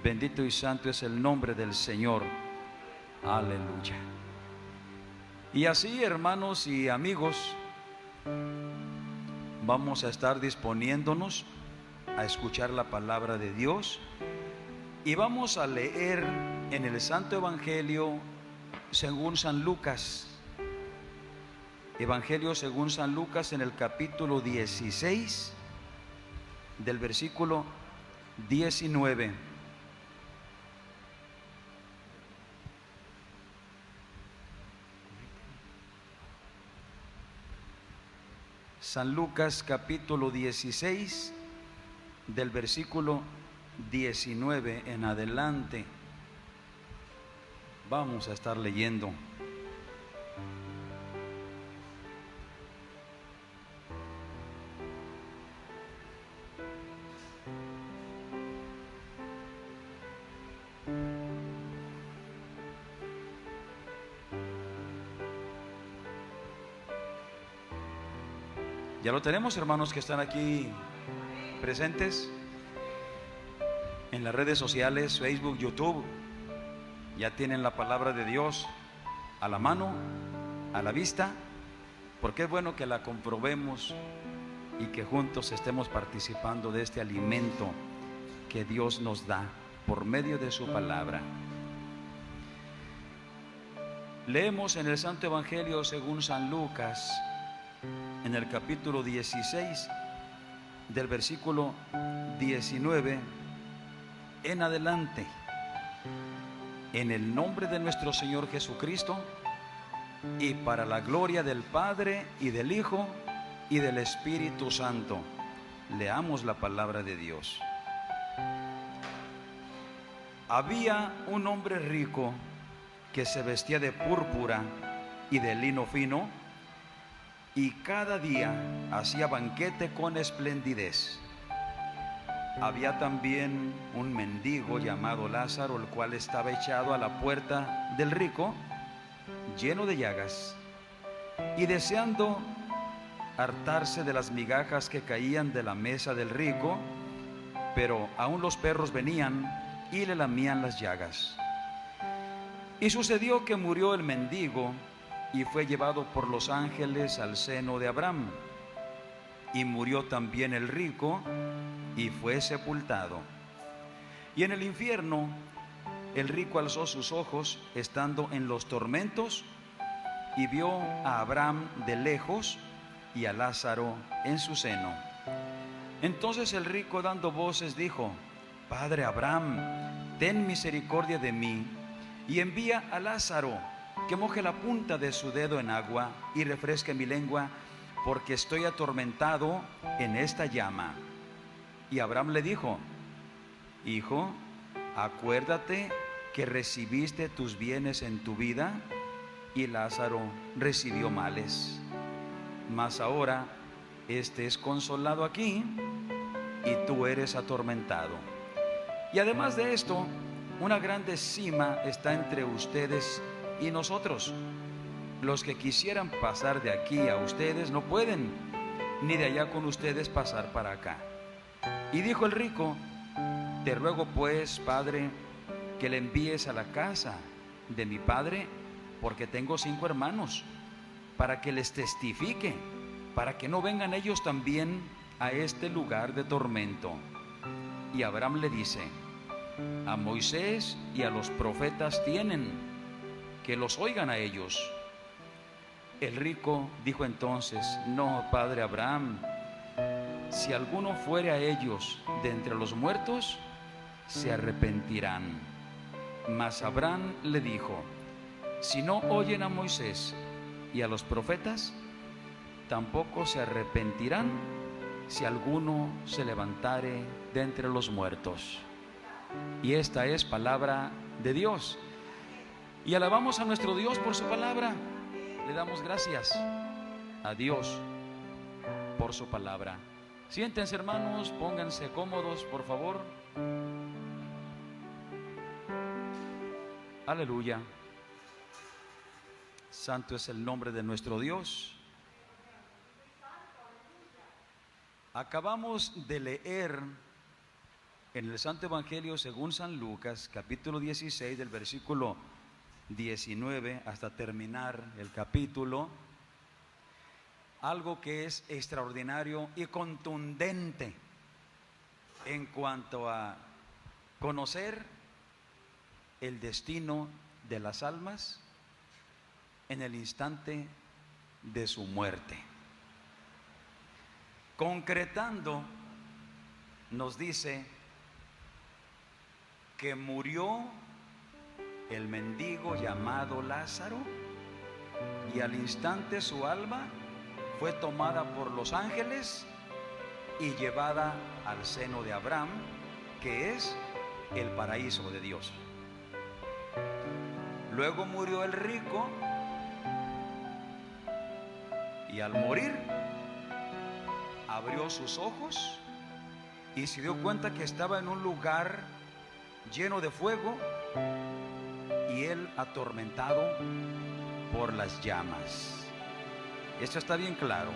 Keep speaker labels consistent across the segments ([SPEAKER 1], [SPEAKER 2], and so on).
[SPEAKER 1] Bendito y santo es el nombre del Señor. Aleluya. Y así, hermanos y amigos, vamos a estar disponiéndonos a escuchar la palabra de Dios y vamos a leer en el Santo Evangelio según San Lucas. Evangelio según San Lucas, en el capítulo 16, del versículo 19. San Lucas capítulo 16, del versículo 19 en adelante. Vamos a estar leyendo. Ya lo tenemos, hermanos que están aquí presentes en las redes sociales, Facebook, YouTube. Ya tienen la palabra de Dios a la mano, a la vista, porque es bueno que la comprobemos y que juntos estemos participando de este alimento que Dios nos da por medio de su palabra. Leemos en el Santo Evangelio según San Lucas, en el capítulo 16, del versículo 19 en adelante. En el nombre de nuestro Señor Jesucristo, y para la gloria del Padre y del Hijo y del Espíritu Santo. Leamos la palabra de Dios. Había un hombre rico que se vestía de púrpura y de lino fino, y cada día hacía banquete con esplendidez. Había también un mendigo llamado Lázaro, el cual estaba echado a la puerta del rico, lleno de llagas, y deseando hartarse de las migajas que caían de la mesa del rico, pero aún los perros venían y le lamían las llagas. Y sucedió que murió el mendigo y fue llevado por los ángeles al seno de Abraham. Y murió también el rico y fue sepultado. Y en el infierno el rico alzó sus ojos estando en los tormentos y vio a Abraham de lejos y a Lázaro en su seno. Entonces el rico, dando voces, dijo: Padre Abraham, ten misericordia de mí y envía a Lázaro que moje la punta de su dedo en agua y refresque mi lengua, porque estoy atormentado en esta llama. Y Abraham le dijo: Hijo, acuérdate que recibiste tus bienes en tu vida y Lázaro recibió males. Mas ahora este es consolado aquí y tú eres atormentado. Y además de esto, una grande sima está entre ustedes y nosotros. Los que quisieran pasar de aquí a ustedes no pueden, ni de allá con ustedes pasar para acá. Y dijo el rico: Te ruego pues, Padre, que le envíes a la casa de mi padre, porque tengo 5 hermanos, para que les testifique, para que no vengan ellos también a este lugar de tormento. Y Abraham le dice: A Moisés y a los profetas tienen, que los oigan a ellos. El rico dijo entonces: No, padre Abraham, si alguno fuere a ellos de entre los muertos, se arrepentirán. Mas Abraham le dijo: Si no oyen a Moisés y a los profetas, tampoco se arrepentirán si alguno se levantare de entre los muertos. Y esta es palabra de Dios. Y alabamos a nuestro Dios por su palabra. Le damos gracias a Dios por su palabra. Siéntense, hermanos, pónganse cómodos, por favor. Aleluya. Santo es el nombre de nuestro Dios. Acabamos de leer En el Santo Evangelio según San Lucas, capítulo 16, del versículo 19 hasta terminar el capítulo, algo que es extraordinario y contundente en cuanto a conocer el destino de las almas en el instante de su muerte. Concretando, nos dice que murió el mendigo llamado Lázaro, y al instante su alma fue tomada por los ángeles y llevada al seno de Abraham, que es el paraíso de Dios. Luego murió el rico, y al morir abrió sus ojos y se dio cuenta que estaba en un lugar lleno de fuego y él atormentado por las llamas. Esto está bien claro,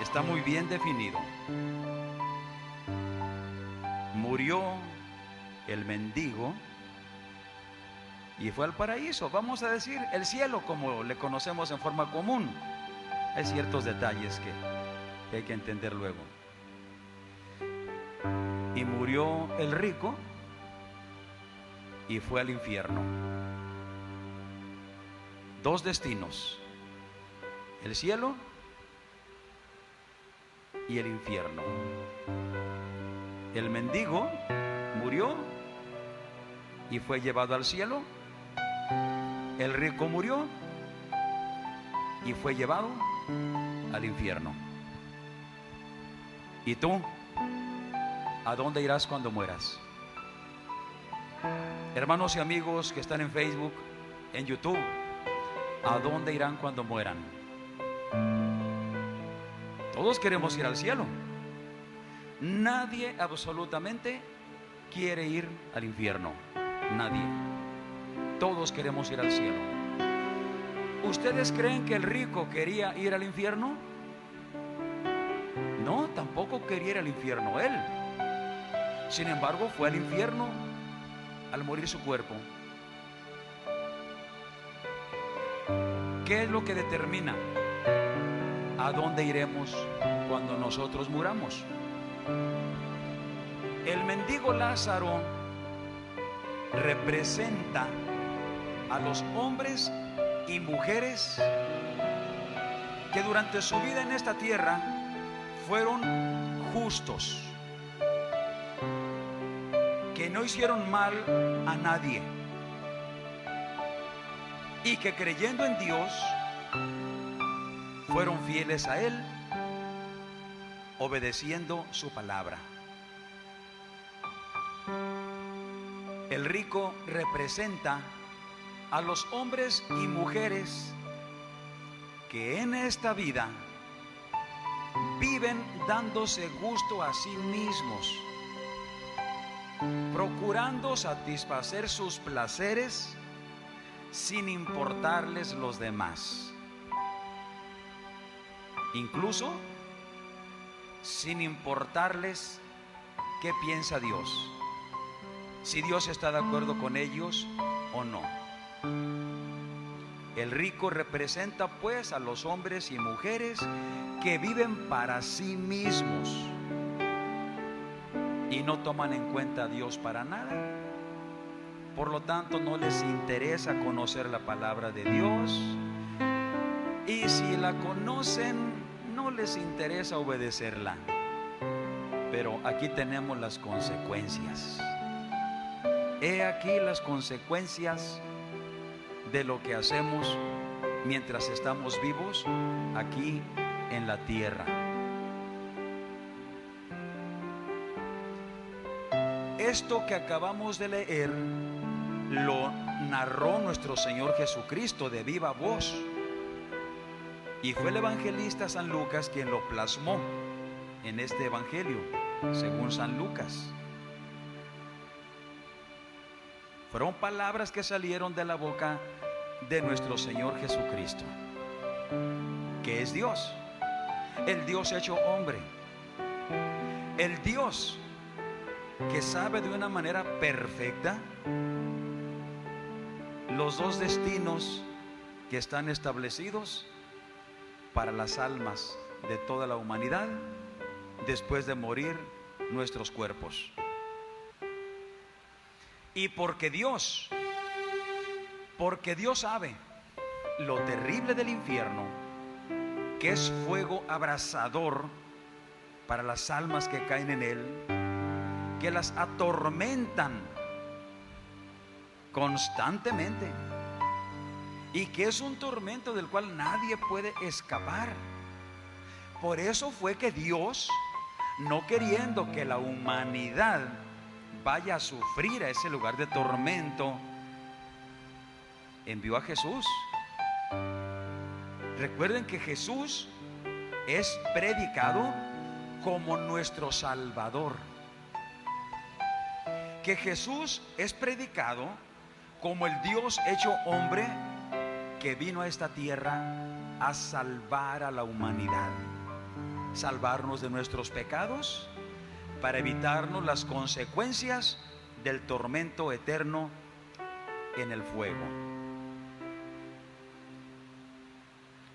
[SPEAKER 1] está muy bien definido. Murió el mendigo y fue al paraíso, vamos a decir el cielo como le conocemos en forma común. Hay ciertos detalles que hay que entender luego. Y murió el rico y fue al infierno. Dos destinos: el cielo y el infierno. El mendigo murió y fue llevado al cielo. El rico murió y fue llevado al infierno. ¿Y tú? ¿A dónde irás cuando mueras? Hermanos y amigos que están en Facebook, en YouTube, ¿a dónde irán cuando mueran? Todos queremos ir al cielo. Nadie absolutamente quiere ir al infierno. Nadie. Todos queremos ir al cielo. ¿Ustedes creen que el rico quería ir al infierno? No, tampoco quería ir al infierno él. Sin embargo, fue al infierno al morir su cuerpo. ¿Qué es lo que determina a dónde iremos cuando nosotros muramos? El mendigo Lázaro representa a los hombres y mujeres que durante su vida en esta tierra fueron justos, que no hicieron mal a nadie y que creyendo en Dios fueron fieles a Él, obedeciendo su palabra. El rico representa a los hombres y mujeres que en esta vida viven dándose gusto a sí mismos, procurando satisfacer sus placeres sin importarles los demás, incluso sin importarles qué piensa Dios, si Dios está de acuerdo con ellos o no. El rico representa pues a los hombres y mujeres que viven para sí mismos y no toman en cuenta a Dios para nada. Por lo tanto, no les interesa conocer la palabra de Dios, y si la conocen, no les interesa obedecerla. Pero aquí tenemos las consecuencias. He aquí las consecuencias de lo que hacemos mientras estamos vivos aquí en la tierra. Esto que acabamos de leer lo narró nuestro Señor Jesucristo de viva voz, y fue el evangelista San Lucas quien lo plasmó en este evangelio según San Lucas. Fueron palabras que salieron de la boca de nuestro Señor Jesucristo, que es Dios, el Dios hecho hombre, el Dios que sabe de una manera perfecta los dos destinos que están establecidos para las almas de toda la humanidad después de morir nuestros cuerpos. Y porque Dios sabe lo terrible del infierno, que es fuego abrasador para las almas que caen en él, que las atormentan constantemente, y que es un tormento del cual nadie puede escapar. Por eso fue que Dios, no queriendo que la humanidad vaya a sufrir a ese lugar de tormento, envió a Jesús. Recuerden que Jesús es predicado como nuestro Salvador, que Jesús es predicado como el Dios hecho hombre que vino a esta tierra a salvar a la humanidad, salvarnos de nuestros pecados para evitarnos las consecuencias del tormento eterno en el fuego.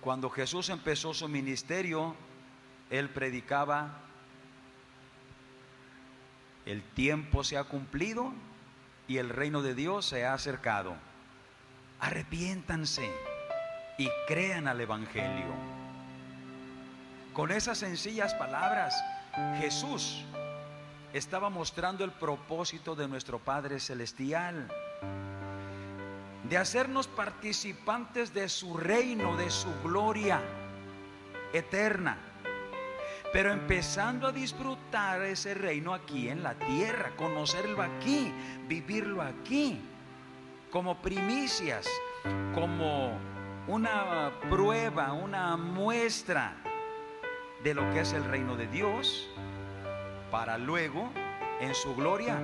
[SPEAKER 1] Cuando Jesús empezó su ministerio, Él predicaba: el tiempo se ha cumplido y el reino de Dios se ha acercado. Arrepiéntanse y crean al Evangelio. Con esas sencillas palabras, Jesús estaba mostrando el propósito de nuestro Padre Celestial, de hacernos participantes de su reino, de su gloria eterna, pero empezando a disfrutar ese reino aquí en la tierra, conocerlo aquí, vivirlo aquí, como primicias, como una prueba, una muestra de lo que es el reino de Dios, para luego en su gloria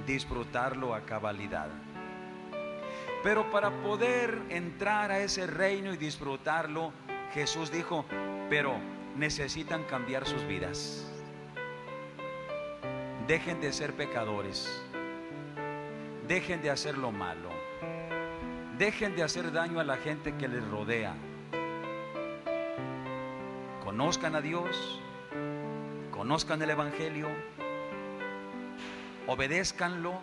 [SPEAKER 1] disfrutarlo a cabalidad. Pero para poder entrar a ese reino y disfrutarlo, Jesús dijo: pero necesitan cambiar sus vidas. Dejen de ser pecadores, dejen de hacer lo malo, dejen de hacer daño a la gente que les rodea. Conozcan a Dios, conozcan el Evangelio, obedézcanlo,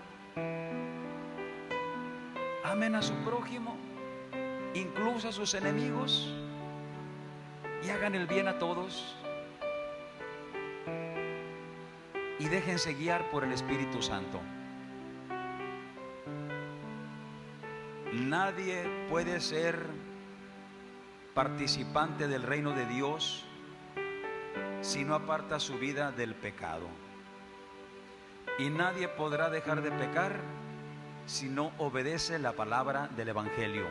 [SPEAKER 1] amen a su prójimo, incluso a sus enemigos, y hagan el bien a todos, y déjense guiar por el Espíritu Santo. Nadie puede ser participante del reino de Dios si no aparta su vida del pecado, y nadie podrá dejar de pecar si no obedece la palabra del Evangelio.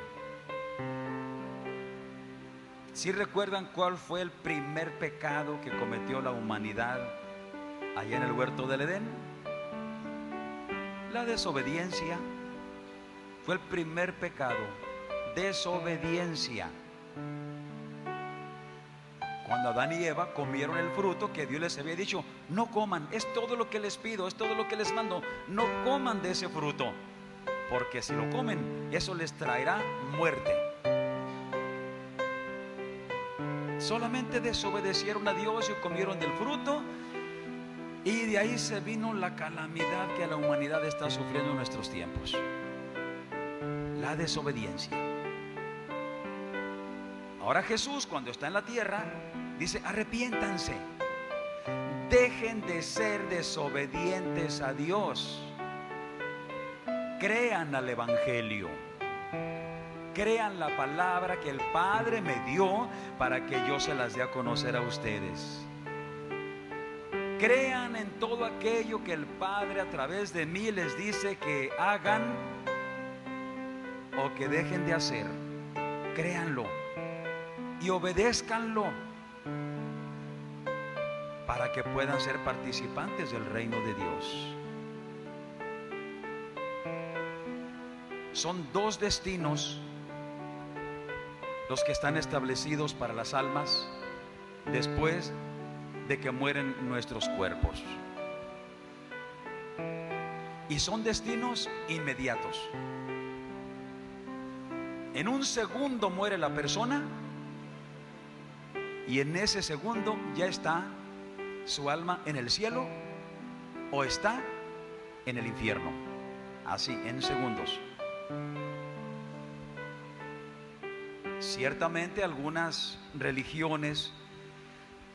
[SPEAKER 1] ¿Sí recuerdan cuál fue el primer pecado que cometió la humanidad allá en el huerto del Edén? La desobediencia. Fue el primer pecado, desobediencia. Cuando Adán y Eva comieron el fruto que Dios les había dicho: no coman, es todo lo que les pido, es todo lo que les mando, no coman de ese fruto, porque si lo comen, eso les traerá muerte. Solamente desobedecieron a Dios y comieron del fruto, y de ahí se vino la calamidad que la humanidad está sufriendo en nuestros tiempos: la desobediencia. Ahora Jesús, cuando está en la tierra, dice: arrepiéntanse, dejen de ser desobedientes a Dios, crean al Evangelio, crean la palabra que el Padre me dio para que yo se las dé a conocer a ustedes. Crean en todo aquello que el Padre a través de mí les dice que hagan o que dejen de hacer. Créanlo y obedézcanlo para que puedan ser participantes del reino de Dios. Son dos destinos los que están establecidos para las almas después de que mueren nuestros cuerpos. y son destinos inmediatos. En un segundo muere la persona y en ese segundo ya está su alma en el cielo o está en el infierno. Así, en segundos. Ciertamente algunas religiones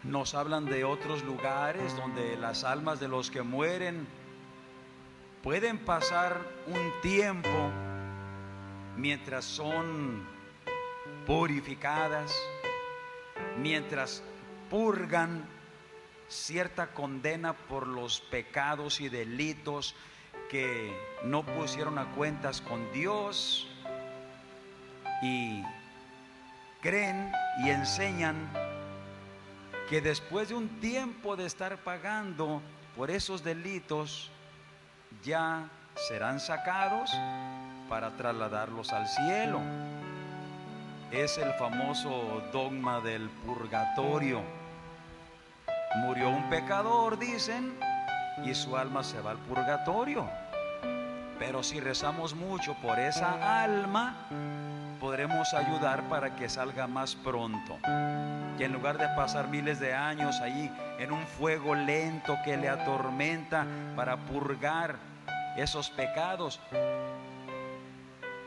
[SPEAKER 1] nos hablan de otros lugares donde las almas de los que mueren pueden pasar un tiempo mientras son purificadas, mientras purgan cierta condena por los pecados y delitos que no pusieron a cuentas con Dios, y creen y enseñan que después de un tiempo de estar pagando por esos delitos ya serán sacados para trasladarlos al cielo. Es el famoso dogma del purgatorio. Murió un pecador, dicen, y su alma se va al purgatorio. Pero si rezamos mucho por esa alma, podremos ayudar para que salga más pronto. Y en lugar de pasar miles de años ahí en un fuego lento que le atormenta para purgar esos pecados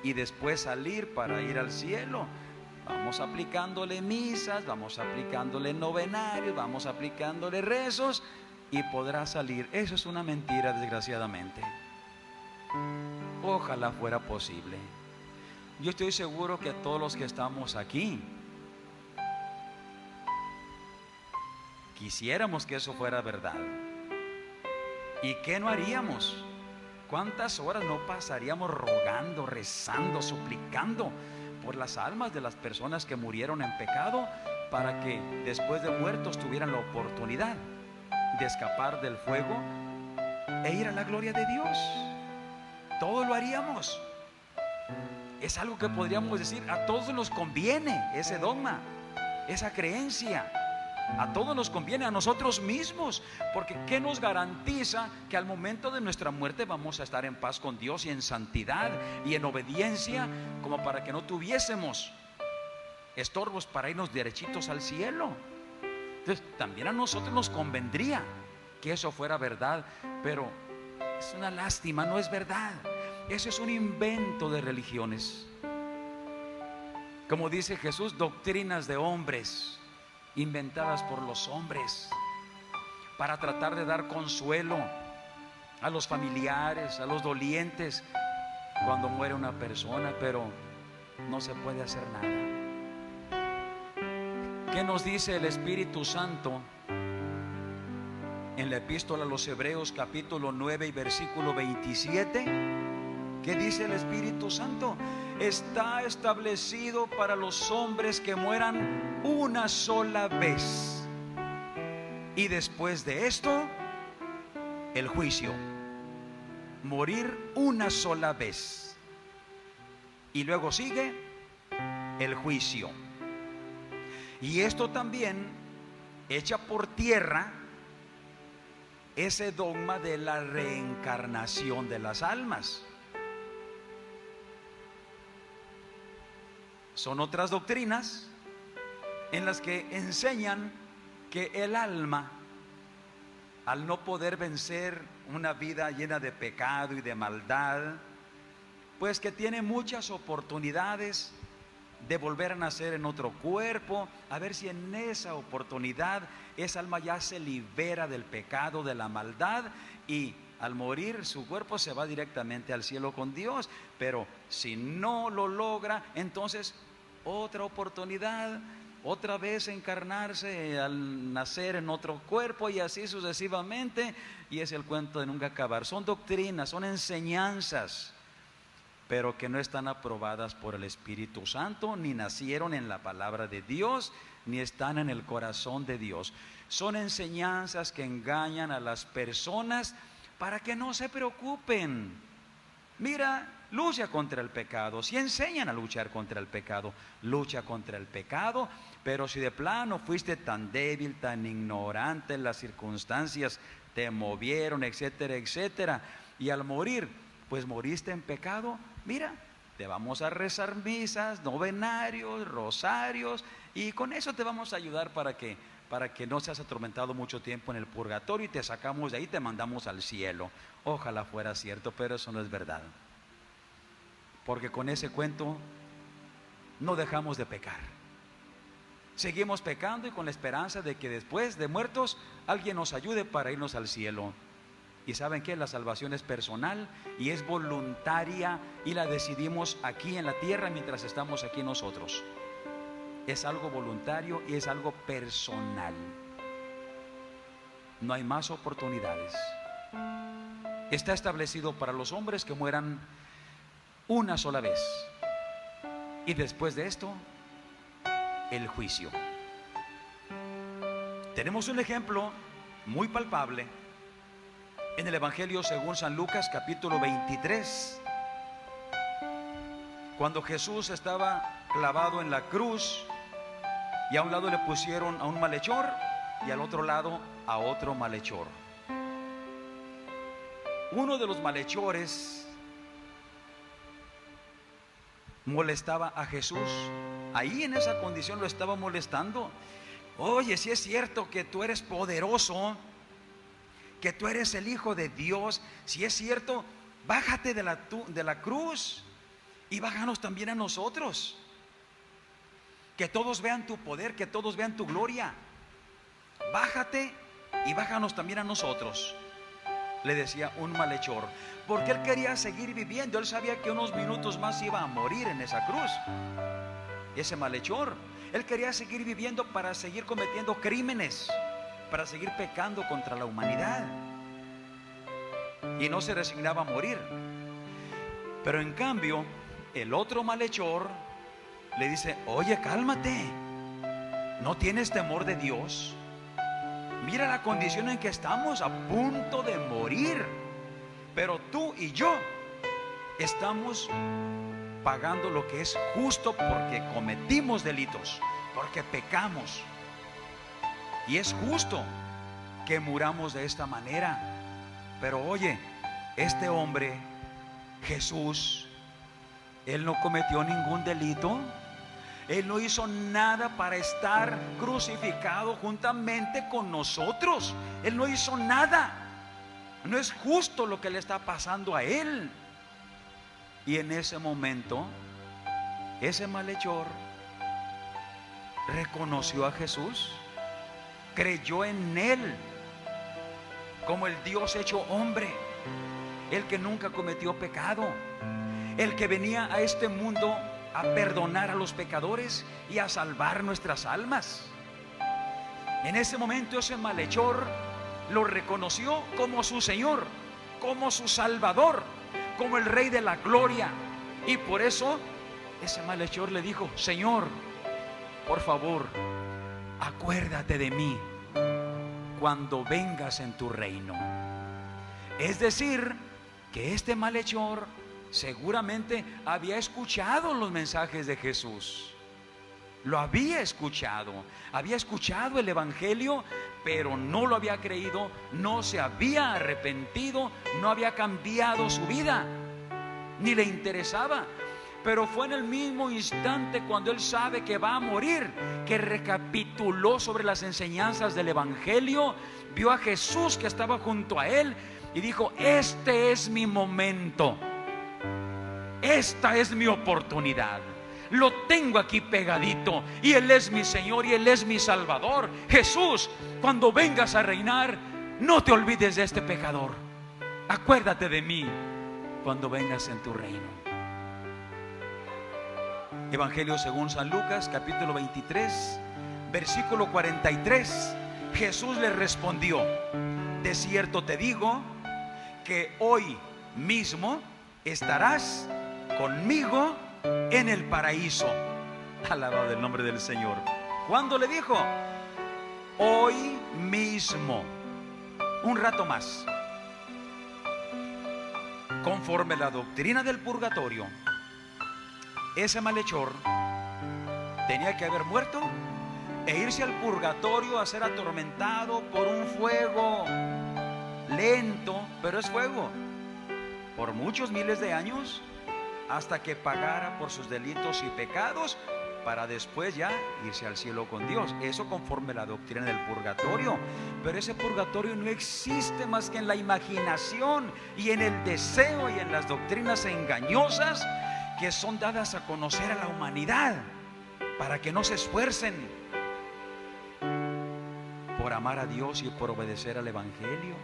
[SPEAKER 1] y después salir para ir al cielo, vamos aplicándole misas, vamos aplicándole novenarios, vamos aplicándole rezos y podrá salir. Eso es una mentira, desgraciadamente. Ojalá fuera posible. Yo estoy seguro que todos los que estamos aquí quisiéramos que eso fuera verdad. ¿Y qué no haríamos? ¿Cuántas horas no pasaríamos rogando, rezando, suplicando por las almas de las personas que murieron en pecado, para que después de muertos tuvieran la oportunidad de escapar del fuego e ir a la gloria de Dios? Todo lo haríamos. Es algo que podríamos decir, a todos nos conviene ese dogma, esa creencia. A todos nos conviene, a nosotros mismos, porque ¿qué nos garantiza que al momento de nuestra muerte vamos a estar en paz con Dios y en santidad y en obediencia, como para que no tuviésemos estorbos para irnos derechitos al cielo? Entonces también a nosotros nos convendría que eso fuera verdad, pero es una lástima, no es verdad. Eso es un invento de religiones. Como dice Jesús, doctrinas de hombres, inventadas por los hombres para tratar de dar consuelo a los familiares, a los dolientes cuando muere una persona, pero no se puede hacer nada. ¿Qué nos dice el Espíritu Santo en la epístola a los Hebreos, capítulo 9 y versículo 27? ¿Qué dice el Espíritu Santo? Está establecido para los hombres que mueran una sola vez, y después de esto el juicio. Morir una sola vez y luego sigue el juicio. Y esto también echa por tierra ese dogma de la reencarnación de las almas. Son otras doctrinas en las que enseñan que el alma, al no poder vencer una vida llena de pecado y de maldad, pues que tiene muchas oportunidades de volver a nacer en otro cuerpo, a ver si en esa oportunidad esa alma ya se libera del pecado, de la maldad, y al morir su cuerpo se va directamente al cielo con Dios. Pero si no lo logra, entonces otra oportunidad, otra vez encarnarse al nacer en otro cuerpo, y así sucesivamente, y es el cuento de nunca acabar. Son doctrinas, son enseñanzas, pero que no están aprobadas por el Espíritu Santo, ni nacieron en la palabra de Dios, ni están en el corazón de Dios. Son enseñanzas que engañan a las personas para que no se preocupen. Mira, lucha contra el pecado. Si enseñan a luchar contra el pecado, lucha contra el pecado. Pero si de plano fuiste tan débil, tan ignorante, las circunstancias te movieron, etcétera, etcétera, Y al morir, pues moriste en pecado. Mira, te vamos a rezar misas, novenarios, rosarios, y con eso te vamos a ayudar para que no seas atormentado mucho tiempo en el purgatorio, y te sacamos de ahí, te mandamos al cielo. Ojalá fuera cierto, pero eso no es verdad, porque con ese cuento no dejamos de pecar. Seguimos pecando y con la esperanza de que después de muertos alguien nos ayude para irnos al cielo. Y ¿saben qué? La salvación es personal y es voluntaria, y la decidimos aquí en la tierra mientras estamos aquí nosotros. Es algo voluntario y es algo personal. No hay más oportunidades. Está establecido para los hombres que mueran una sola vez, y después de esto, el juicio. Tenemos un ejemplo muy palpable en el Evangelio según San Lucas, capítulo 23, cuando Jesús estaba clavado en la cruz, y a un lado le pusieron a un malhechor y al otro lado a otro malhechor. Uno de los malhechores molestaba a Jesús. Ahí en esa condición lo estaba molestando. Oye, si es cierto que tú eres poderoso, que tú eres el Hijo de Dios, si es cierto, bájate de la cruz y bájanos también a nosotros. Que todos vean tu poder, que todos vean tu gloria. Bájate y bájanos también a nosotros, le decía un malhechor, porque él quería seguir viviendo. Él sabía que unos minutos más iba a morir en esa cruz. Ese malhechor, él quería seguir viviendo para seguir cometiendo crímenes, para seguir pecando contra la humanidad, y no se resignaba a morir. Pero en cambio, el otro malhechor le dice: oye, cálmate, ¿no tienes temor de Dios? Mira la condición en que estamos, a punto de morir, pero tú y yo estamos pagando lo que es justo, porque cometimos delitos, porque pecamos, y es justo que muramos de esta manera. Pero oye, este hombre, Jesús, él no cometió ningún delito. Él no hizo nada para estar crucificado juntamente con nosotros. Él no hizo nada. No es justo lo que le está pasando a él. Y en ese momento, ese malhechor reconoció a Jesús, creyó en él como el Dios hecho hombre, el que nunca cometió pecado, el que venía a este mundo a perdonar a los pecadores y a salvar nuestras almas. En ese momento ese malhechor lo reconoció como su Señor, como su Salvador, como el Rey de la gloria. Y por eso ese malhechor le dijo: Señor, por favor, acuérdate de mí cuando vengas en tu reino. Es decir, que este malhechor seguramente había escuchado los mensajes de Jesús. Lo había escuchado el Evangelio, pero no lo había creído, no se había arrepentido, no había cambiado su vida, ni le interesaba. Pero fue en el mismo instante, cuando él sabe que va a morir, que recapituló sobre las enseñanzas del Evangelio, vio a Jesús que estaba junto a él y dijo: este es mi momento, esta es mi oportunidad, lo tengo aquí pegadito, y Él es mi Señor y Él es mi Salvador. Jesús, cuando vengas a reinar, no te olvides de este pecador. Acuérdate de mí cuando vengas en tu reino. Evangelio según San Lucas, capítulo 23, versículo 43. Jesús le respondió: de cierto te digo que hoy mismo estarás conmigo en el paraíso. Alabado el nombre del Señor. ¿Cuándo le dijo? Hoy mismo, un rato más. Conforme la doctrina del purgatorio, ese malhechor tenía que haber muerto e irse al purgatorio a ser atormentado por un fuego lento, pero es fuego. por muchos miles de años hasta que pagara por sus delitos y pecados, para después ya irse al cielo con Dios. Eso conforme a la doctrina del purgatorio. Pero ese purgatorio no existe más que en la imaginación y en el deseo y en las doctrinas engañosas que son dadas a conocer a la humanidad, para que no se esfuercen por amar a Dios y por obedecer al Evangelio.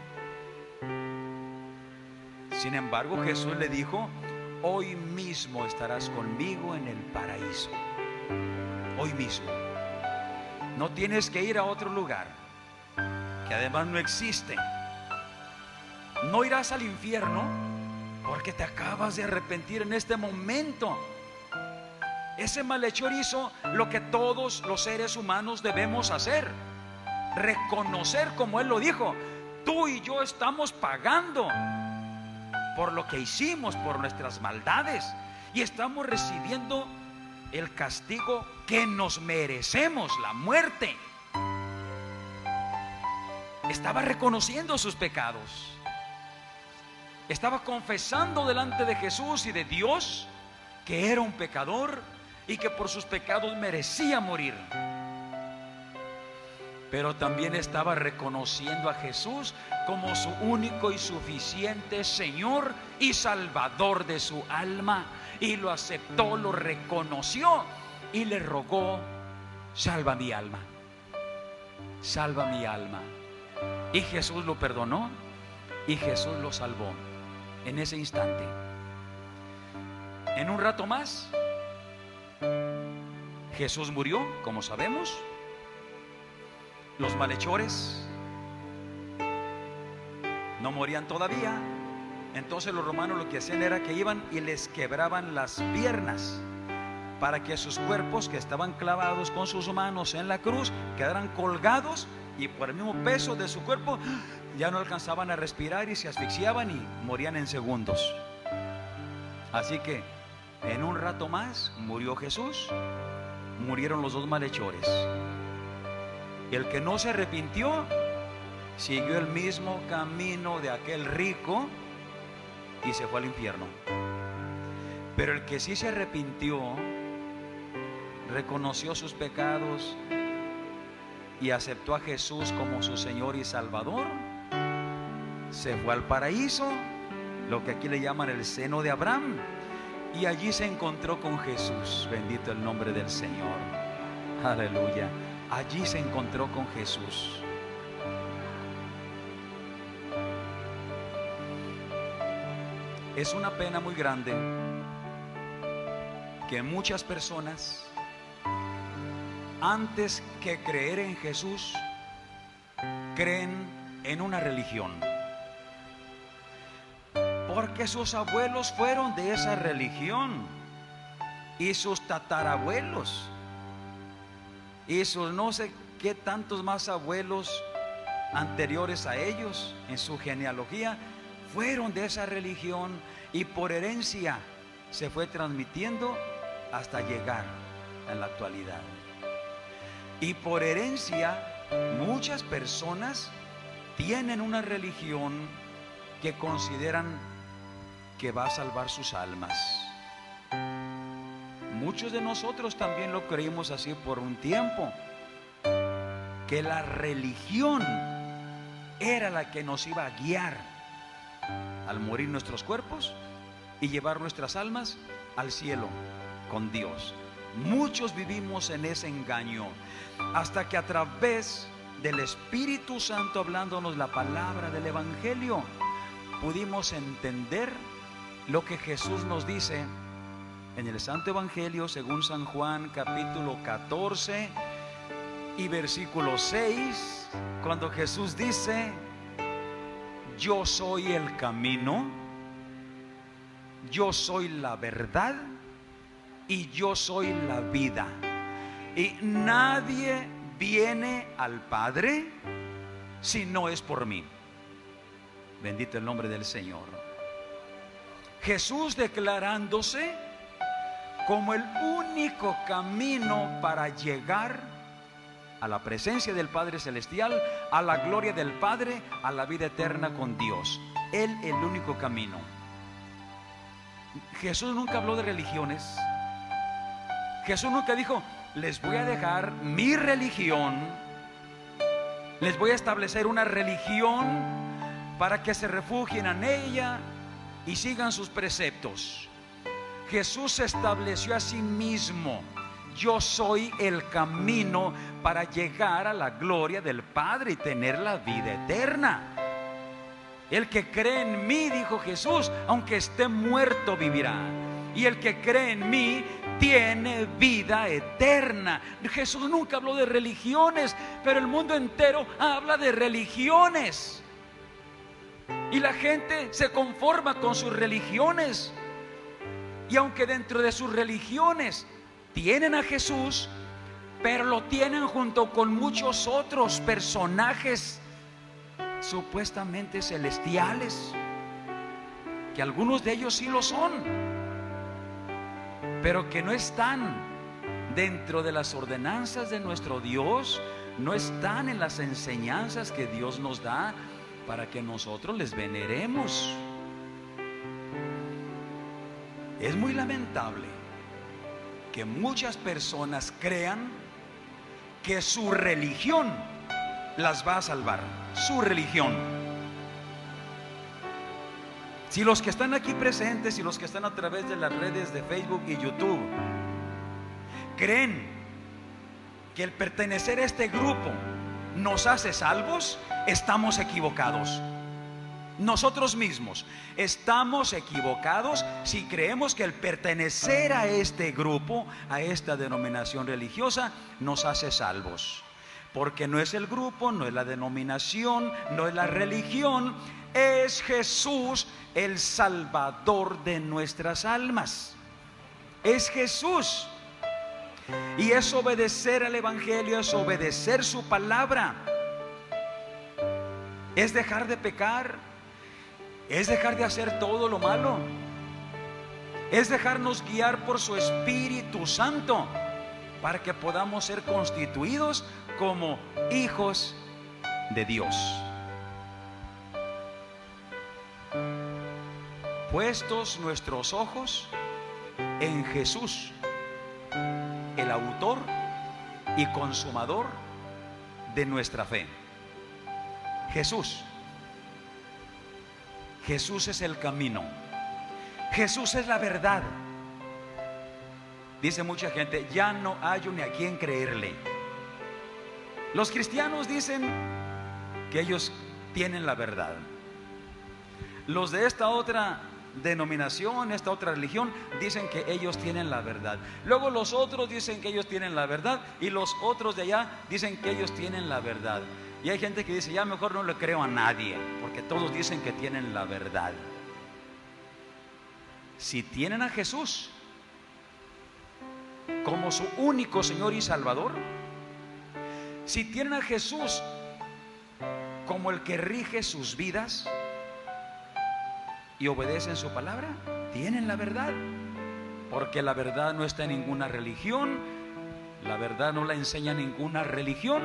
[SPEAKER 1] Sin embargo, Jesús le dijo: hoy mismo estarás conmigo en el paraíso. Hoy mismo. No tienes que ir a otro lugar, que además no existe. No irás al infierno porque te acabas de arrepentir en este momento. Ese malhechor hizo lo que todos los seres humanos debemos hacer: reconocer, como él lo dijo, tú y yo estamos pagando por lo que hicimos, por nuestras maldades, y estamos recibiendo el castigo que nos merecemos, la muerte. Estaba reconociendo sus pecados, estaba confesando delante de Jesús y de Dios que era un pecador y que por sus pecados merecía morir. Pero también estaba reconociendo a Jesús como su único y suficiente Señor y Salvador de su alma, y lo aceptó, lo reconoció y le rogó: salva mi alma, salva mi alma. Y Jesús lo perdonó y Jesús lo salvó en ese instante. En un rato más Jesús murió, como sabemos. Los malhechores no morían todavía. Entonces los romanos lo que hacían era que iban y les quebraban las piernas, para que sus cuerpos, que estaban clavados con sus manos en la cruz, quedaran colgados, y por el mismo peso de su cuerpo ya no alcanzaban a respirar y se asfixiaban y morían en segundos. Así que en un rato más murió Jesús, murieron los dos malhechores. El que no se arrepintió siguió el mismo camino de aquel rico y se fue al infierno. Pero el que sí se arrepintió, reconoció sus pecados y aceptó a Jesús como su Señor y Salvador, se fue al paraíso, lo que aquí le llaman el seno de Abraham, y allí se encontró con Jesús. Bendito el nombre del Señor. Aleluya. Allí se encontró con Jesús. Es una pena muy grande que muchas personas, antes que creer en Jesús, creen en una religión, porque sus abuelos fueron de esa religión, y sus tatarabuelos, y sus no sé qué tantos más abuelos anteriores a ellos en su genealogía fueron de esa religión, y por herencia se fue transmitiendo hasta llegar a la actualidad. Y por herencia muchas personas tienen una religión que consideran que va a salvar sus almas. Muchos de nosotros también lo creímos así por un tiempo, que la religión era la que nos iba a guiar al morir nuestros cuerpos y llevar nuestras almas al cielo con Dios. Muchos vivimos en ese engaño, hasta que a través del Espíritu Santo, hablándonos la palabra del Evangelio, pudimos entender lo que Jesús nos dice en el Santo Evangelio según San Juan, capítulo 14 y versículo 6, cuando Jesús dice: yo soy el camino, yo soy la verdad y yo soy la vida, y nadie viene al Padre si no es por mí. Bendito el nombre del Señor. Jesús declarándose como el único camino para llegar a la presencia del Padre Celestial, a la gloria del Padre, a la vida eterna con Dios. Él el único camino. Jesús nunca habló de religiones. Jesús nunca dijo: les voy a dejar mi religión, les voy a establecer una religión para que se refugien en ella y sigan sus preceptos. Jesús se estableció a sí mismo: yo soy el camino para llegar a la gloria del Padre y tener la vida eterna. El que cree en mí, dijo Jesús, aunque esté muerto vivirá. Y el que cree en mí tiene vida eterna. Jesús nunca habló de religiones, pero el mundo entero habla de religiones. Y la gente se conforma con sus religiones. Y aunque dentro de sus religiones tienen a Jesús, pero lo tienen junto con muchos otros personajes supuestamente celestiales, que algunos de ellos sí lo son, pero que no están dentro de las ordenanzas de nuestro Dios, no están en las enseñanzas que Dios nos da para que nosotros les veneremos. Es muy lamentable que muchas personas crean que su religión las va a salvar. Su religión. Si los que están aquí presentes y los que están a través de las redes de Facebook y YouTube creen que el pertenecer a este grupo nos hace salvos, estamos equivocados. Nosotros mismos estamos equivocados si creemos que el pertenecer a este grupo, a esta denominación religiosa, nos hace salvos. Porque no es el grupo, no es la denominación, no es la religión, es Jesús el Salvador de nuestras almas. Es Jesús. Y es obedecer al Evangelio, es obedecer su palabra. Es dejar de pecar, es dejar de hacer todo lo malo, es dejarnos guiar por su Espíritu Santo para que podamos ser constituidos como hijos de Dios. Puestos nuestros ojos en Jesús, el autor y consumador de nuestra fe. Jesús. Jesús es el camino. Jesús es la verdad. Dice mucha gente: ya no hallo ni a quién creerle. Los cristianos dicen que ellos tienen la verdad. Los de esta otra denominación, esta otra religión, dicen que ellos tienen la verdad. Luego los otros dicen que ellos tienen la verdad, y los otros de allá dicen que ellos tienen la verdad. Y hay gente que dice: ya mejor no le creo a nadie, porque todos dicen que tienen la verdad. Si tienen a Jesús como su único Señor y Salvador, si tienen a Jesús como el que rige sus vidas y obedecen su palabra, tienen la verdad. Porque la verdad no está en ninguna religión, la verdad no la enseña ninguna religión,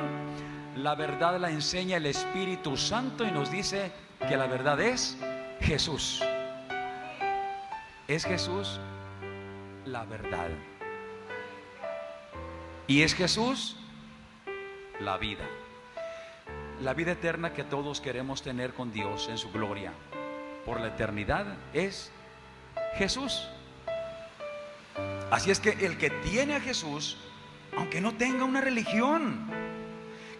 [SPEAKER 1] la verdad la enseña el Espíritu Santo, y nos dice que la verdad es Jesús. Es Jesús la verdad. Y es Jesús la vida. La vida eterna que todos queremos tener con Dios en su gloria por la eternidad es Jesús. Así es que el que tiene a Jesús, aunque no tenga una religión,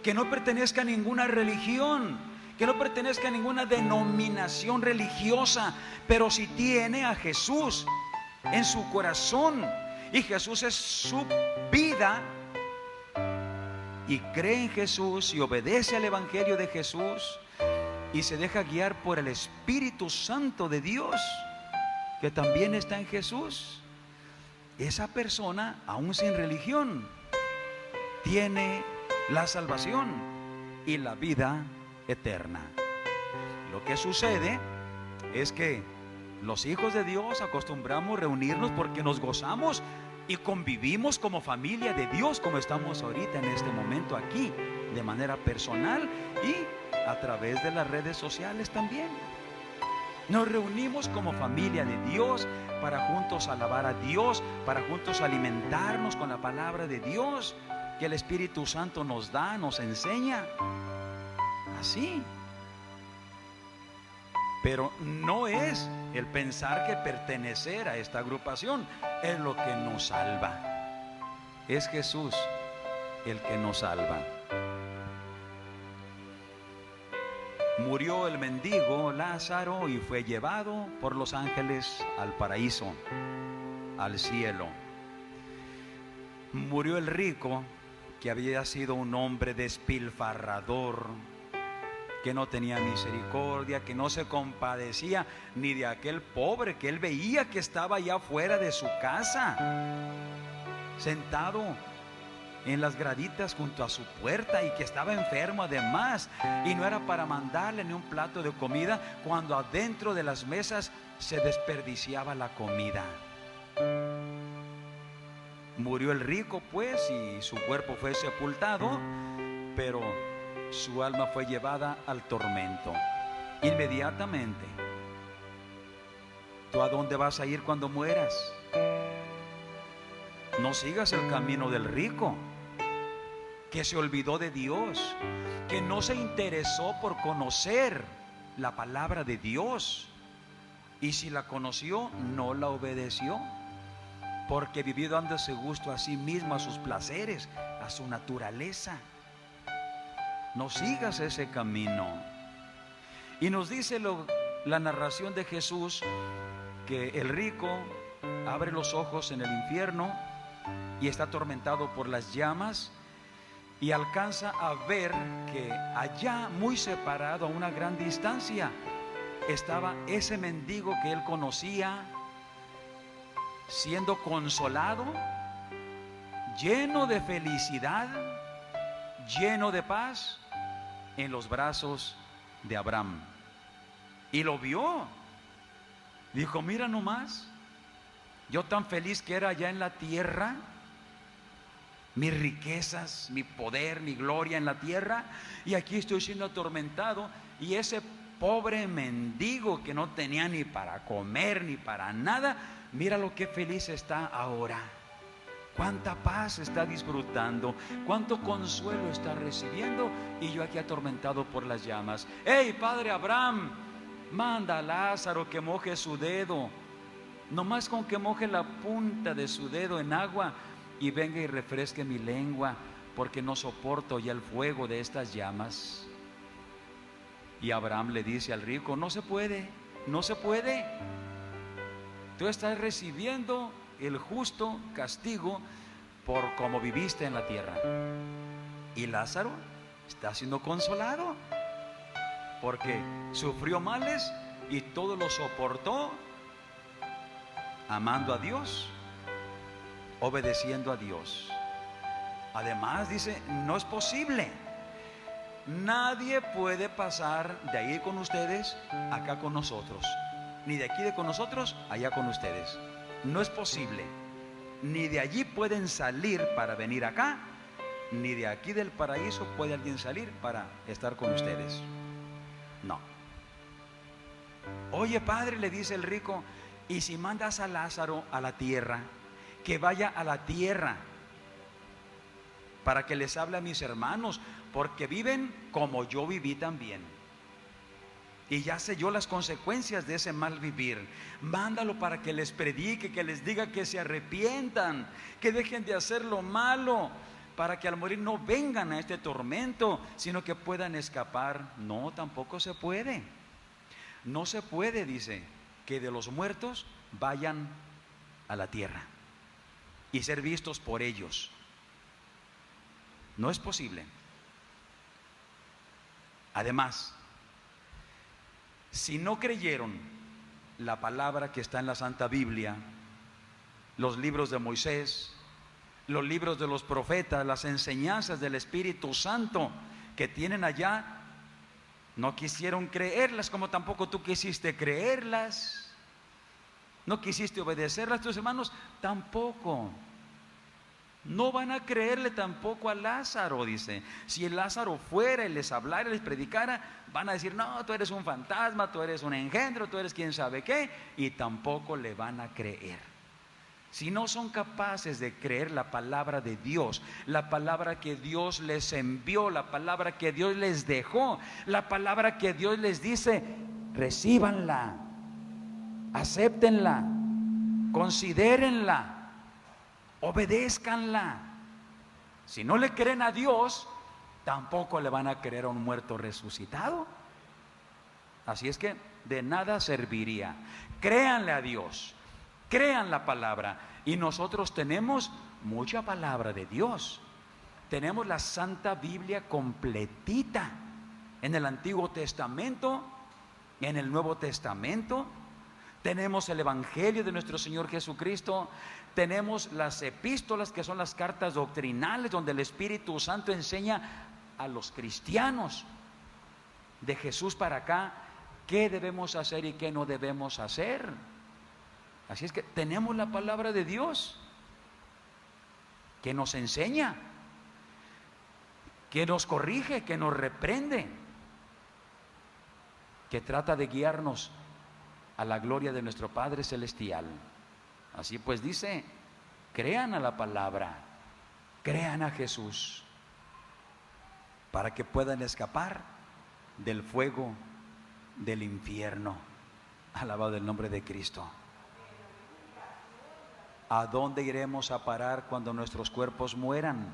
[SPEAKER 1] que no pertenezca a ninguna religión, que no pertenezca a ninguna denominación religiosa, pero si tiene a Jesús en su corazón y Jesús es su vida, y cree en Jesús y obedece al Evangelio de Jesús y se deja guiar por el Espíritu Santo de Dios, que también está en Jesús, esa persona, aún sin religión, tiene la salvación y la vida eterna. Lo que sucede es que los hijos de Dios acostumbramos reunirnos porque nos gozamos y convivimos como familia de Dios, como estamos ahorita en este momento aquí, de manera personal y a través de las redes sociales también. Nos reunimos como familia de Dios para juntos alabar a Dios, para juntos alimentarnos con la palabra de Dios que el Espíritu Santo nos da, nos enseña. Así. Pero no es el pensar que pertenecer a esta agrupación es lo que nos salva. Es Jesús el que nos salva. Murió el mendigo Lázaro y fue llevado por los ángeles al paraíso, al cielo. Murió el rico, que había sido un hombre despilfarrador, que no tenía misericordia, que no se compadecía ni de aquel pobre que él veía que estaba allá afuera de su casa, sentado en las graditas junto a su puerta, y que estaba enfermo además, y no era para mandarle ni un plato de comida, cuando adentro de las mesas se desperdiciaba la comida. Murió el rico pues, y su cuerpo fue sepultado, pero su alma fue llevada al tormento inmediatamente. ¿Tú a dónde vas a ir cuando mueras? No sigas el camino del rico, que se olvidó de Dios, que no se interesó por conocer la palabra de Dios, y si la conoció, no la obedeció, porque vivió dándose gusto a sí mismo, a sus placeres, a su naturaleza. No sigas ese camino. Y nos dice la narración de Jesús, que el rico abre los ojos en el infierno y está atormentado por las llamas, y alcanza a ver que allá, muy separado, a una gran distancia, estaba ese mendigo que él conocía, siendo consolado, lleno de felicidad, lleno de paz, en los brazos de Abraham. Y lo vio. Dijo: mira nomás, yo tan feliz que era allá en la tierra, mis riquezas, mi poder, mi gloria en la tierra, y aquí estoy siendo atormentado, y ese pobre mendigo que no tenía ni para comer ni para nada, mira lo que feliz está ahora. Cuánta paz está disfrutando, cuánto consuelo está recibiendo, y yo aquí atormentado por las llamas. ¡Hey, padre Abraham! Manda a Lázaro que moje su dedo, nomás con que moje la punta de su dedo en agua, y venga y refresque mi lengua, porque no soporto ya el fuego de estas llamas. Y Abraham le dice al rico: no se puede, no se puede. Tú estás recibiendo el justo castigo por cómo viviste en la tierra. Y Lázaro está siendo consolado, porque sufrió males y todo lo soportó amando a Dios, obedeciendo a Dios. Además dice: no es posible, nadie puede pasar de ahí con ustedes acá con nosotros, ni de aquí con nosotros allá con ustedes. No es posible. Ni de allí pueden salir para venir acá, ni de aquí del paraíso puede alguien salir para estar con ustedes. No. Oye, padre, le dice el rico, ¿y si mandas a Lázaro a la tierra? Que vaya a la tierra para que les hable a mis hermanos, porque viven como yo viví también, y ya sé yo las consecuencias de ese mal vivir. Mándalo para que les predique, que les diga que se arrepientan, que dejen de hacer lo malo, para que al morir no vengan a este tormento, sino que puedan escapar. No, tampoco se puede. No se puede, dice, que de los muertos vayan a la tierra y ser vistos por ellos. No es posible. Además, si no creyeron la palabra que está en la Santa Biblia, los libros de Moisés, los libros de los profetas, las enseñanzas del Espíritu Santo que tienen allá, no quisieron creerlas, como tampoco tú quisiste creerlas. No quisiste obedecerlas, tus hermanos tampoco. No van a creerle tampoco a Lázaro, dice. Si el Lázaro fuera y les hablara y les predicara, van a decir, no, tú eres un fantasma, tú eres un engendro, tú eres quién sabe qué, y tampoco le van a creer. Si no son capaces de creer la palabra de Dios, la palabra que Dios les envió, la palabra que Dios les dejó, la palabra que Dios les dice, recíbanla, acéptenla, considérenla, obedézcanla. Si no le creen a Dios, tampoco le van a creer a un muerto resucitado. Así es que de nada serviría. Créanle a Dios, crean la palabra. Y nosotros tenemos mucha palabra de Dios. Tenemos la Santa Biblia completita, en el Antiguo Testamento, en el Nuevo Testamento. Tenemos el Evangelio de nuestro Señor Jesucristo. Tenemos las epístolas, que son las cartas doctrinales, donde el Espíritu Santo enseña a los cristianos de Jesús para acá qué debemos hacer y qué no debemos hacer. Así es que tenemos la palabra de Dios que nos enseña, que nos corrige, que nos reprende, que trata de guiarnos a la gloria de nuestro Padre Celestial. Así pues dice, crean a la palabra, crean a Jesús, para que puedan escapar del fuego del infierno. Alabado el nombre de Cristo. ¿A dónde iremos a parar cuando nuestros cuerpos mueran?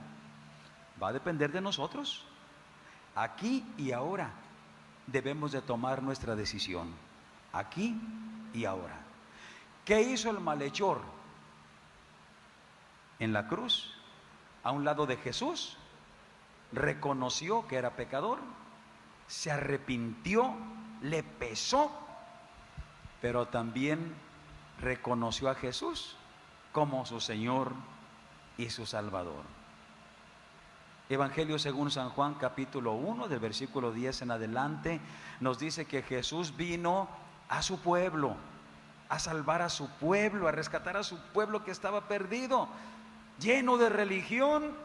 [SPEAKER 1] Va a depender de nosotros. Aquí y ahora debemos de tomar nuestra decisión. Aquí y ahora. ¿Qué hizo el malhechor en la cruz? A un lado de Jesús, reconoció que era pecador, se arrepintió, le pesó, pero también reconoció a Jesús como su Señor y su Salvador. Evangelio según San Juan, capítulo 1, del versículo 10 en adelante, nos dice que Jesús vino a su pueblo, a salvar a su pueblo, a rescatar a su pueblo que estaba perdido, lleno de religión,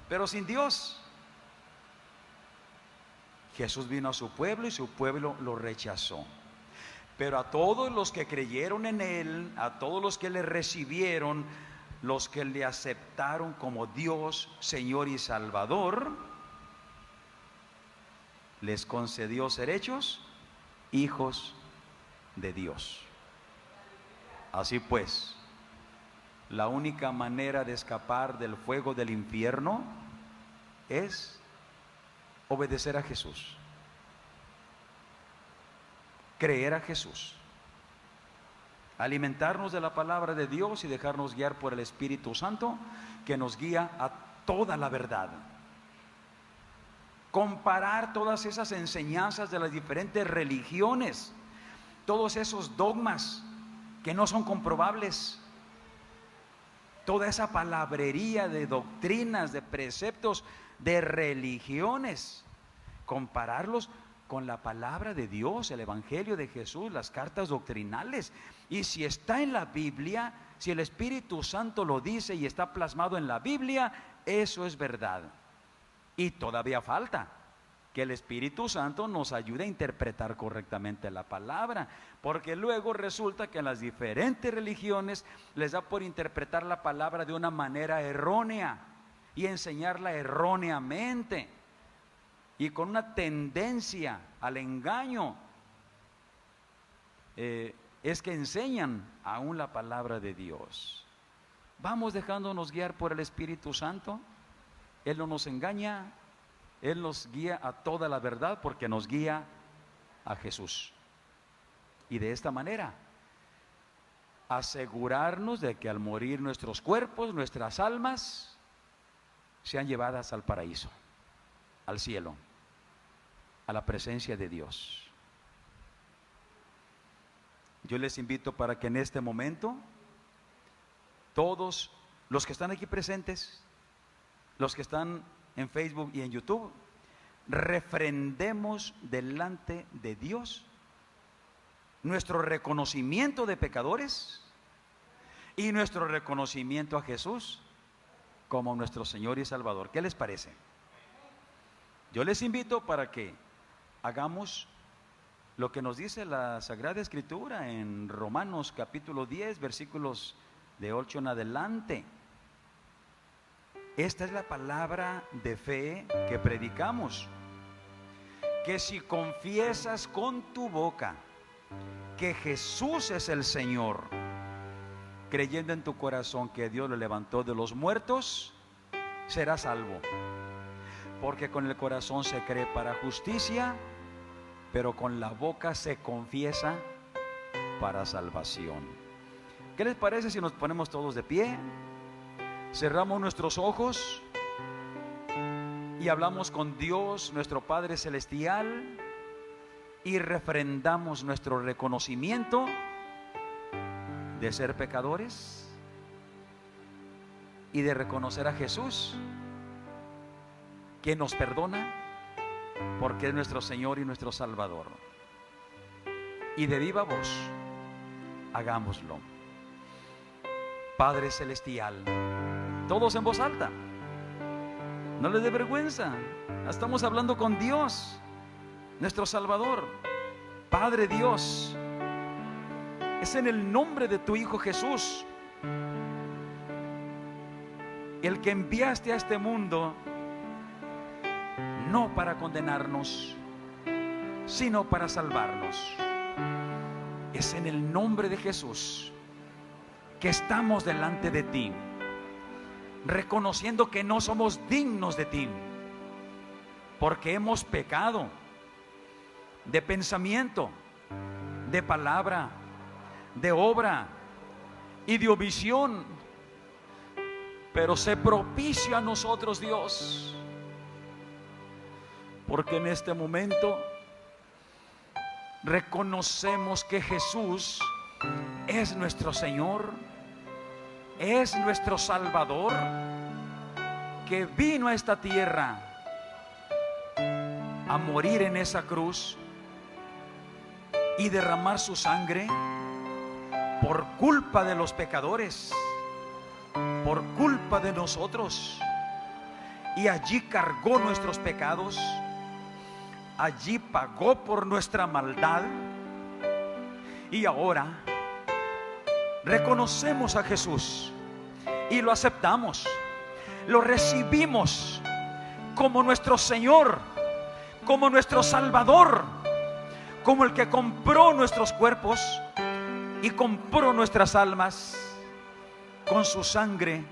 [SPEAKER 1] pero sin Dios. Jesús vino a su pueblo y su pueblo lo rechazó. Pero a todos los que creyeron en Él, a todos los que le recibieron, los que le aceptaron como Dios, Señor y Salvador, les concedió ser hechos hijos de Dios. Así pues, la única manera de escapar del fuego del infierno es obedecer a Jesús, creer a Jesús, alimentarnos de la palabra de Dios y dejarnos guiar por el Espíritu Santo, que nos guía a toda la verdad. Comparar todas esas enseñanzas de las diferentes religiones, todos esos dogmas que no son comprobables, toda esa palabrería de doctrinas, de preceptos, de religiones, compararlos con la palabra de Dios, el Evangelio de Jesús, las cartas doctrinales. Y si está en la Biblia, si el Espíritu Santo lo dice y está plasmado en la Biblia, eso es verdad. Y todavía falta que el Espíritu Santo nos ayude a interpretar correctamente la palabra, porque luego resulta que en las diferentes religiones les da por interpretar la palabra de una manera errónea y enseñarla erróneamente y con una tendencia al engaño. Es que enseñan aún la palabra de Dios. Vamos dejándonos guiar por el Espíritu Santo. Él no nos engaña, Él nos guía a toda la verdad, porque nos guía a Jesús. Y de esta manera asegurarnos de que al morir nuestros cuerpos, nuestras almas sean llevadas al paraíso, al cielo, a la presencia de Dios. Yo les invito para que en este momento todos los que están aquí presentes, los que están en Facebook y en YouTube, refrendemos delante de Dios nuestro reconocimiento de pecadores y nuestro reconocimiento a Jesús como nuestro Señor y Salvador. ¿Qué les parece? Yo les invito para que hagamos lo que nos dice la Sagrada Escritura en Romanos capítulo 10, versículos de 8 en adelante. Esta es la palabra de fe que predicamos, que si confiesas con tu boca que Jesús es el Señor, creyendo en tu corazón que Dios lo levantó de los muertos, serás salvo. Porque con el corazón se cree para justicia, pero con la boca se confiesa para salvación. ¿Qué les parece si nos ponemos todos de pie? Cerramos nuestros ojos y hablamos con Dios, nuestro Padre Celestial, y refrendamos nuestro reconocimiento de ser pecadores y de reconocer a Jesús, que nos perdona porque es nuestro Señor y nuestro Salvador. Y de viva voz hagámoslo. Padre Celestial, todos en voz alta, no les dé vergüenza, estamos hablando con Dios, nuestro Salvador. Padre Dios, es en el nombre de tu Hijo Jesús, el que enviaste a este mundo, no para condenarnos, sino para salvarnos. Es en el nombre de Jesús que estamos delante de ti, reconociendo que no somos dignos de ti, porque hemos pecado de pensamiento, de palabra, de obra y de omisión. Pero sé propicio a nosotros, Dios, porque en este momento reconocemos que Jesús es nuestro Señor, es nuestro Salvador, que vino a esta tierra a morir en esa cruz y derramar su sangre por culpa de los pecadores, por culpa de nosotros. Y allí cargó nuestros pecados, allí pagó por nuestra maldad. Y ahora reconocemos a Jesús y lo aceptamos, lo recibimos como nuestro Señor, como nuestro Salvador, como el que compró nuestros cuerpos y compró nuestras almas con su sangre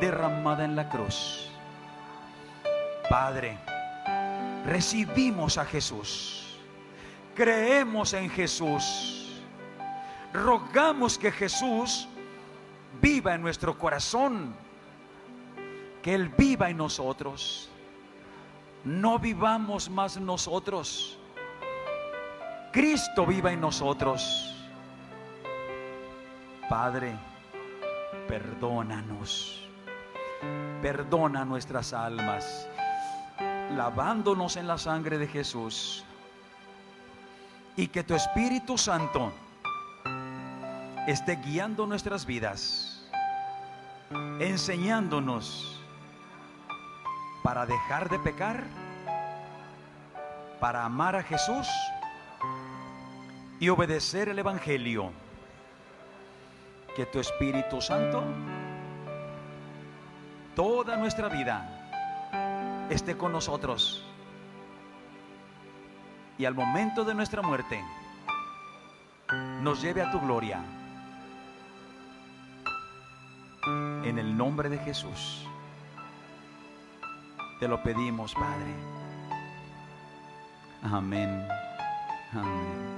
[SPEAKER 1] derramada en la cruz. Padre, recibimos a Jesús, creemos en Jesús, rogamos que Jesús viva en nuestro corazón, que Él viva en nosotros. No vivamos más nosotros, Cristo viva en nosotros. Padre, perdónanos, perdona nuestras almas, lavándonos en la sangre de Jesús, y que tu Espíritu Santo esté guiando nuestras vidas, enseñándonos para dejar de pecar, para amar a Jesús y obedecer el Evangelio. Que tu Espíritu Santo toda nuestra vida esté con nosotros, y al momento de nuestra muerte nos lleve a tu gloria. En el nombre de Jesús te lo pedimos, Padre. Amén. Amén.